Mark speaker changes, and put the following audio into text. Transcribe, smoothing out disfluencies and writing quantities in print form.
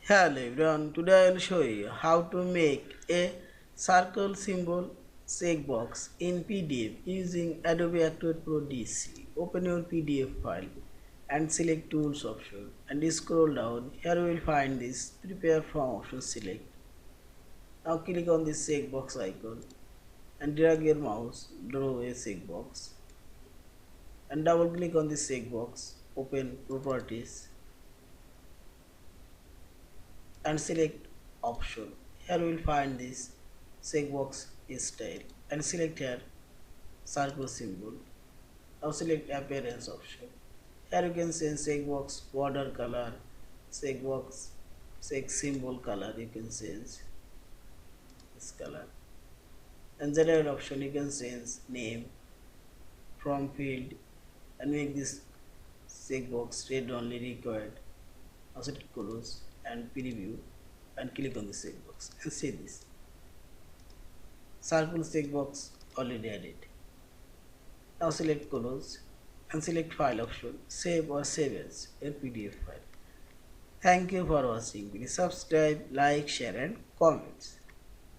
Speaker 1: Hello everyone, today I will show you how to make a circle symbol checkbox in PDF using Adobe Acrobat Pro DC. Open your PDF file and select Tools option and scroll down. Here you will find this Prepare From option select. Now click on this checkbox icon and drag your mouse, draw a checkbox and double click on this checkbox. Open Properties and select option. Here we will find this checkbox style and select here circle symbol. Now select appearance option. Here you can change checkbox border color, checkbox check symbol color you can change this color. And general option you can change name from field and make this checkbox red only required. Now select close and preview and click on the checkbox and see this. Circle checkbox already added. Now select close and select file option, save or save as a PDF file. Thank you for watching. Please subscribe, like, share and comment.